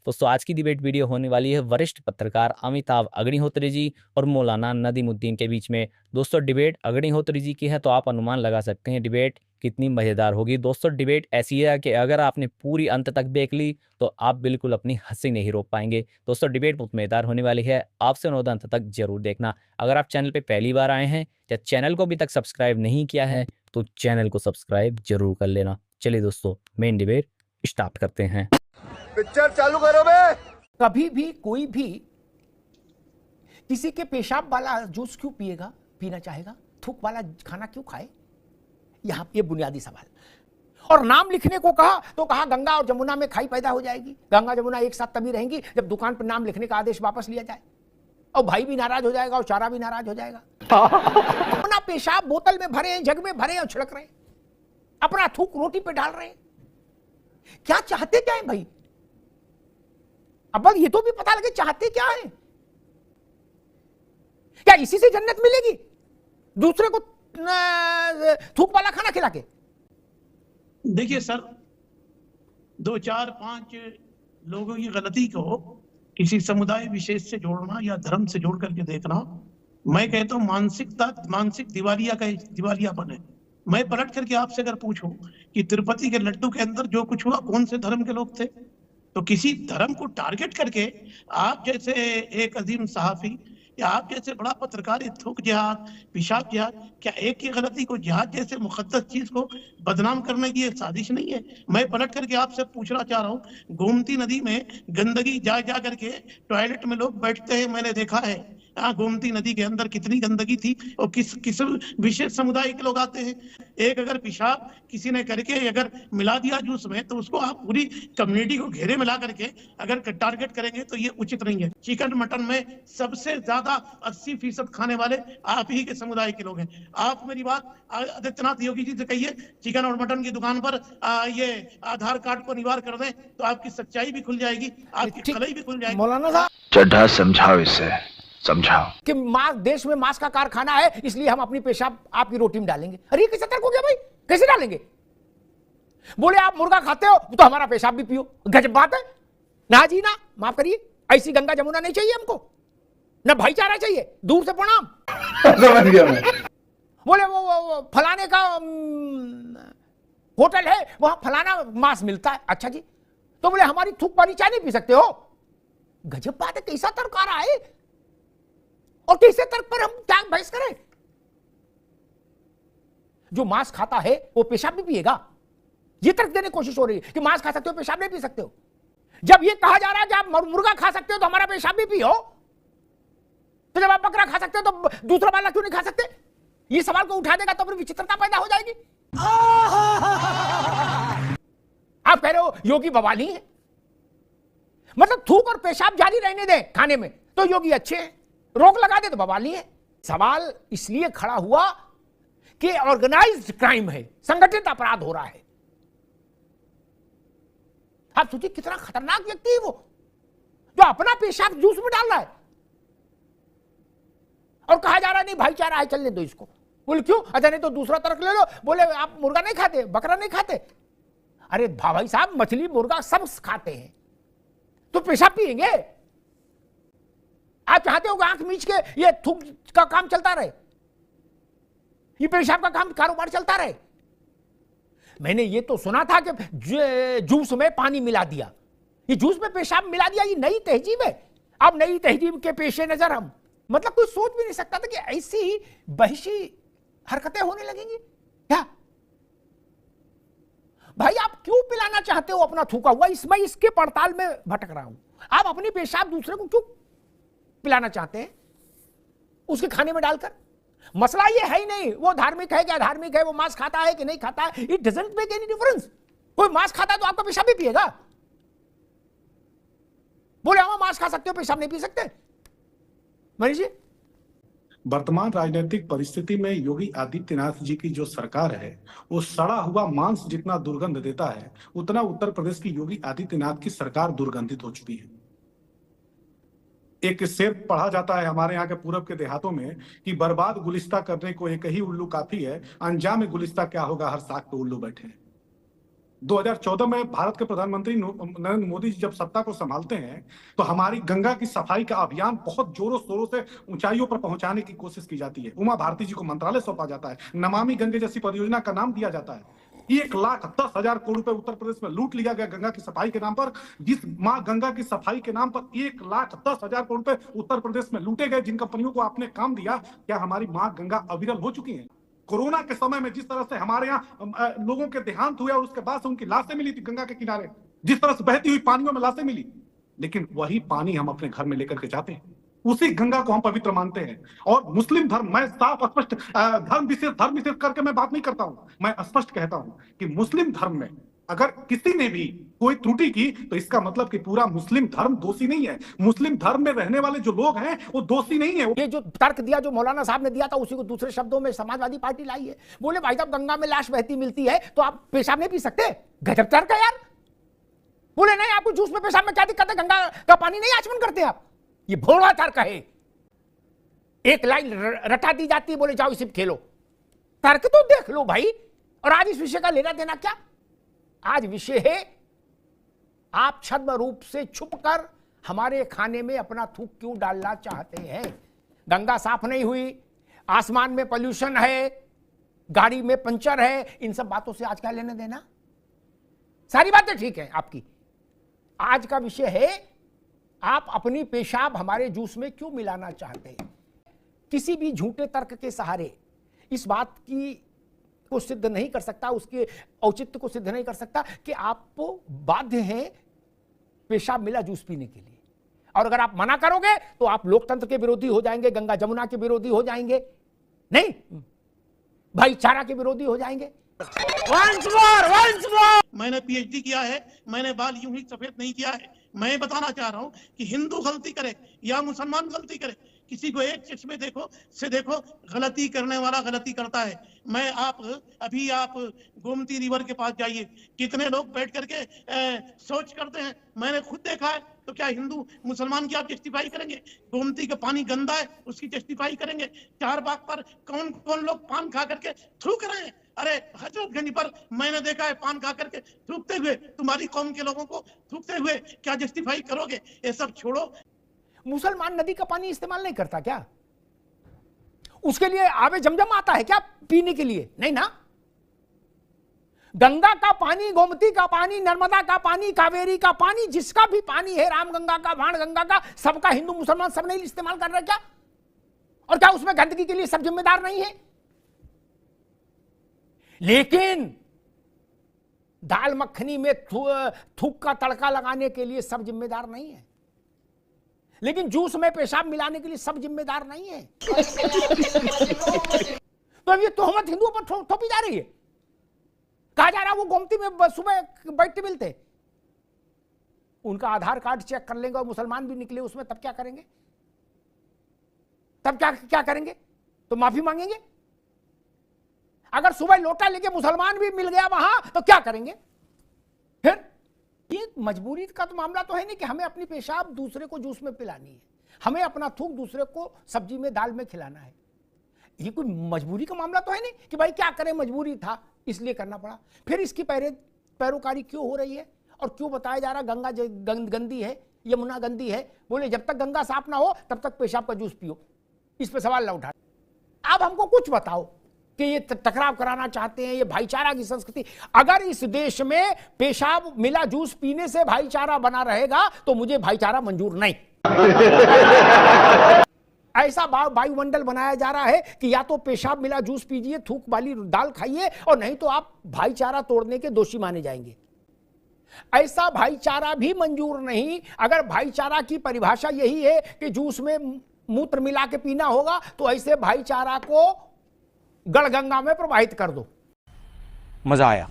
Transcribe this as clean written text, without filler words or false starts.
दोस्तों आज की डिबेट वीडियो होने वाली है वरिष्ठ पत्रकार अमिताभ अग्निहोत्री जी और मौलाना नदीमुद्दीन के बीच में। दोस्तों डिबेट अग्निहोत्री जी की है तो आप अनुमान लगा सकते हैं डिबेट कितनी मजेदार होगी। दोस्तों डिबेट ऐसी है कि अगर आपने पूरी अंत तक देख ली तो आप बिल्कुल अपनी हंसी नहीं रोक पाएंगे। दोस्तों डिबेट बहुत मजेदार होने वाली है, आपसे अनुरोध अंत तक जरूर देखना। अगर आप चैनल पे पहली बार आए हैं या चैनल को अभी तक सब्सक्राइब नहीं किया है तो चैनल को सब्सक्राइब जरूर कर लेना। चलिए दोस्तों मेन डिबेट स्टार्ट करते हैं। पिक्चर चालू करो बे। कभी भी कोई भी किसी के पेशाब वाला जूस क्यों पीना चाहेगा? थूक वाला खाना क्यों खाए? यहां ये बुनियादी सवाल। और नाम लिखने को कहा तो कहा गंगा और जमुना में खाई पैदा हो जाएगी। गंगा जमुना एक साथ तभी रहेंगी जब दुकान पर नाम लिखने का आदेश वापस लिया जाए, और भाई भी नाराज हो जाएगा और चारा भी नाराज हो जाएगा। अपना पेशाब बोतल में भरे हैं, जग में भरे हैं और छिड़क रहे हैं, अपना थूक रोटी पे डाल रहे हैं। क्या चाहते क्या है भाई? अब ये तो भी पता लगे चाहते क्या है। क्या इसी से जन्नत मिलेगी? दूसरे को थूक वाला खाना खिला के? देखिए सर, 2 4 5 लोगों की गलती को किसी समुदाय विशेष से जोड़ना या धर्म से जोड़ करके देखना, मैं कहता हूं मानसिक दिवालियापन है। मैं पलट करके आपसे अगर पूछूं कि तिरुपति के लड्डू के अंदर जो कुछ हुआ कौन से धर्म के लोग थे, तो किसी धर्म को टारगेट करके आप जैसे एक अजीम सहाफी या आप जैसे बड़ा पत्रकार थूक जिहाद, पेशाब जिहाद, क्या एक की गलती को जिहाद जैसे मुकद्दस चीज को बदनाम करने की एक साजिश नहीं है? मैं पलट करके आपसे पूछना चाह रहा हूँ, गोमती नदी में गंदगी जा करके टॉयलेट में लोग बैठते हैं, मैंने देखा है। गोमती नदी के अंदर कितनी गंदगी थी और किस विशेष समुदाय के लोग आते हैं। एक अगर पेशाब किसी ने करके अगर मिला दिया जूस में तो उसको आप पूरी कम्युनिटी को घेरे मिला करके अगर टारगेट करेंगे तो ये उचित नहीं है। चिकन मटन में सबसे ज्यादा 80% खाने वाले आप ही के समुदाय के लोग हैं। आप मेरी बात आदित्यनाथ योगी जी से कहिए, चिकन और मटन की दुकान पर ये आधार कार्ड को अनिवार्य कर दें तो आपकी सच्चाई भी खुल जाएगी, आपकी खलाई भी खुल जाएगी। मौलाना साहब चड्ढा समझाओ, इसे समझाओ कि देश में मांस का कारखाना है इसलिए हम अपनी पेशाब आपकी रोटी में डालेंगे। अरे कैसे तर्क हो गया भाई? कैसे डालेंगे? बोले आप मुर्गा खाते हो तो हमारा पेशाब भी पियो। गजब बात है ना जी ना, माफ करिए, ऐसी गंगा जमुना नहीं चाहिए हमको, ना भाईचारा चाहिए, दूर से प्रणाम। समझ गया मैं। बोले वो फलाने का होटल है वहां फलाना मांस मिलता है। अच्छा जी, तो बोले हमारी थूक पानी चाय नहीं पी सकते हो? गजब बात है, कैसा तर्क आ रहा है और कैसे तर्क पर हम क्या बहस करें? जो मांस खाता है वो पेशाब भी पिएगा, ये तर्क देने की कोशिश हो रही है कि मांस खा सकते हो पेशाब नहीं पी सकते हो। जब ये कहा जा रहा है कि आप मुर्गा खा सकते हो तो हमारा पेशाब भी पियो, तो जब आप बकरा खा सकते हो तो दूसरा वाला क्यों नहीं खा सकते? ये सवाल को उठा देगा तो फिर विचित्रता पैदा हो जाएगी। आप कह रहे हो योगी बवाली है, मतलब थूक और पेशाब जारी रहने दें खाने में तो योगी अच्छे हैं, रोक लगा दे तो बवाली है। सवाल इसलिए खड़ा हुआ कि ऑर्गेनाइज्ड क्राइम है, संगठित अपराध हो रहा है। आप सोचिए कितना खतरनाक व्यक्ति है वो, जो अपना पेशाब जूस में डाल रहा है और कहा जा रहा है नहीं भाईचारा है, चलने दो इसको। बोले क्यों? अच्छा नहीं तो दूसरा तर्क ले लो, बोले आप मुर्गा नहीं खाते, बकरा नहीं खाते। अरे भाई साहब, मछली मुर्गा सब खाते हैं तो पेशाब पिएंगे? आप चाहते हो कि आंख मीच के ये थूक का काम चलता रहे, ये पेशाब का काम कारोबार चलता रहे? मैंने ये तो सुना था कि जूस में पानी मिला दिया, ये जूस में पेशाब मिला दिया, ये नई तहजीब है। अब नई तहजीब के पेशे नजर हम, मतलब कोई सोच भी नहीं सकता था कि ऐसी बहशी हरकतें होने लगेंगी। क्या भाई आप क्यों पिलाना चाहते हो अपना थूका हुआ? इसमें इसके पड़ताल में भटक रहा हूं। आप अपनी पेशाब दूसरे को क्यों पिलाना चाहते हैं उसके खाने में डालकर? मसला ये है ही नहीं वो धार्मिक है कि अधार्मिक है, वो मांस खाता है कि नहीं खाता है, it doesn't make any difference. कोई मांस खाता है तो आपका पेशाब भी पिएगा? बोले हम मांस खा सकते हो पेशाब नहीं पी सकते? मनीष जी, वर्तमान राजनीतिक परिस्थिति में योगी आदित्यनाथ जी की जो सरकार है वो सड़ा हुआ मांस जितना दुर्गंध देता है उतना उत्तर प्रदेश की योगी आदित्यनाथ की सरकार दुर्गंधित हो चुकी है। एक शेर पढ़ा जाता है हमारे यहाँ के पूरब के देहातों में कि बर्बाद गुलिस्ता करने को एक ही उल्लू काफी है, अंजाम गुलिस्ता क्या होगा हर साख पे उल्लू बैठे। 2014 में भारत के प्रधानमंत्री नरेंद्र मोदी जी जब सत्ता को संभालते हैं तो हमारी गंगा की सफाई का अभियान बहुत जोरों शोरों से ऊंचाइयों पर पहुंचाने की कोशिश की जाती है। उमा भारती जी को मंत्रालय सौंपा जाता है, नमामि गंगे जैसी परियोजना का नाम दिया जाता है। 1,10,000 करोड़ रुपए उत्तर प्रदेश में लूट लिया गया गंगा की सफाई के नाम पर। जिस मां गंगा की सफाई के नाम पर 1,10,000 करोड़ रुपए उत्तर प्रदेश में लूटे गए, जिन कंपनियों को आपने काम दिया, क्या हमारी मां गंगा अविरल हो चुकी है? कोरोना के समय में जिस तरह से हमारे यहाँ लोगों के देहांत हुए और उसके बाद से उनकी लाशें मिली थी गंगा के किनारे, जिस तरह से बहती हुई पानियों में लाशें मिली, लेकिन वही पानी हम अपने घर में लेकर के जाते हैं, उसी गंगा को हम पवित्र मानते हैं। और मुस्लिम धर्म, मैं साफ स्पष्ट धर्म विशेष करके मैं बात नहीं करता हूं, मैं स्पष्ट कहता हूं कि मुस्लिम धर्म में अगर किसी ने भी कोई त्रुटि की तो इसका मतलब कि पूरा मुस्लिम धर्म दोषी नहीं है। मुस्लिम धर्म में रहने वाले जो लोग हैं वो दोषी नहीं है। ये जो तर्क दिया, जो मौलाना साहब ने दिया था, उसी को दूसरे शब्दों में समाजवादी पार्टी लाई है। बोले भाई साहब गंगा में लाश बहती मिलती है तो आप पेशाब नहीं पी सकते? गजब तर्क है यार। बोले नहीं, आपको जूस में पेशाब में क्या दिक्कत है, गंगा का पानी नहीं आचमन करते आप? ये भोला तर्क है। एक लाइन रटा दी जाती है, बोले जाओ इसे खेलो। तर्क तो देख लो भाई। और आज इस विषय का लेना देना क्या? आज विषय है आप छद्म रूप से छुपकर हमारे खाने में अपना थूक क्यों डालना चाहते हैं। गंगा साफ नहीं हुई, आसमान में पोल्यूशन है, गाड़ी में पंचर है, इन सब बातों से आज क्या लेना देना? सारी बातें ठीक है आपकी। आज का विषय है आप अपनी पेशाब हमारे जूस में क्यों मिलाना चाहते हैं। किसी भी झूठे तर्क के सहारे इस बात को सिद्ध नहीं कर सकता, उसके औचित्य को सिद्ध नहीं कर सकता कि आप बाध्य हैं पेशाब मिला जूस पीने के लिए। और अगर आप मना करोगे तो आप लोकतंत्र के विरोधी हो जाएंगे, गंगा जमुना के विरोधी हो जाएंगे, नहीं भाईचारा के विरोधी हो जाएंगे। once more। मैंने पीएचडी किया है, मैंने बाल यूं ही सफेद नहीं किया है। मैं बताना चाह रहा हूं कि हिंदू गलती करे या मुसलमान गलती करे, किसी को एक चश्मे देखो गलती करने वाला गलती करता है। मैं अभी आप गोमती रिवर के पास जाइए, कितने लोग बैठ करके सोच करते हैं, मैंने खुद देखा है। तो क्या हिंदू मुसलमान की आप जस्टिफाई करेंगे? गोमती का पानी गंदा है उसकी जस्टिफाई करेंगे? चारबाग पर कौन कौन लोग पान खा करके थूक रहे हैं? अरे हजरतगंज पर मैंने देखा है पान खा करके थूकते हुए, तुम्हारी कौम के लोगों को थूकते हुए, क्या जस्टिफाई करोगे? ये सब छोड़ो। मुसलमान नदी का पानी इस्तेमाल नहीं करता क्या? उसके लिए आवे जमजम आता है क्या पीने के लिए? नहीं ना। गंगा का पानी, गोमती का पानी, नर्मदा का पानी, कावेरी का पानी, जिसका भी पानी है, रामगंगा का, बाणगंगा का, सबका हिंदू मुसलमान सब नहीं इस्तेमाल कर रहे क्या? और क्या उसमें गंदगी के लिए सब जिम्मेदार नहीं है? लेकिन दाल मखनी में थूक का तड़का लगाने के लिए सब जिम्मेदार नहीं है, लेकिन जूस में पेशाब मिलाने के लिए सब जिम्मेदार नहीं है। तो अब ये तोहमत हिंदुओं पर थोपी जा रही है। कहा जा रहा वो गोमती में सुबह बैठते मिलते, उनका आधार कार्ड चेक कर लेंगे और मुसलमान भी निकले उसमें, तब क्या करेंगे? तब क्या करेंगे? तो माफी मांगेंगे? अगर सुबह लोटा लेके मुसलमान भी मिल गया वहां तो क्या करेंगे फिर? ये मजबूरी का तो मामला तो है नहीं कि हमें अपनी पेशाब दूसरे को जूस में पिलानी है, हमें अपना थूक दूसरे को सब्जी में, दाल में खिलाना है। ये कोई मजबूरी का मामला तो है नहीं कि भाई क्या करें, मजबूरी था इसलिए करना पड़ा। फिर इसकी पैरोकारी क्यों हो रही है और क्यों बताया जा रहा गंगा गंदी है, यमुना गंदी है? बोले जब तक गंगा साफ ना हो तब तक पेशाब का जूस पियो, इस पे सवाल ना उठा। अब हमको कुछ बताओ कि ये टकराव कराना चाहते हैं, ये भाईचारा की संस्कृति। अगर इस देश में पेशाब मिला जूस पीने से भाईचारा बना रहेगा तो मुझे भाईचारा मंजूर नहीं। ऐसा वायुमंडल बनाया जा रहा है कि या तो पेशाब मिला जूस पीजिए, थूक वाली दाल खाइए, और नहीं तो आप भाईचारा तोड़ने के दोषी माने जाएंगे। ऐसा भाईचारा भी मंजूर नहीं। अगर भाईचारा की परिभाषा यही है कि जूस में मूत्र मिला के पीना होगा तो ऐसे भाईचारा को गढ़गंगा में प्रवाहित कर दो। मजा आया।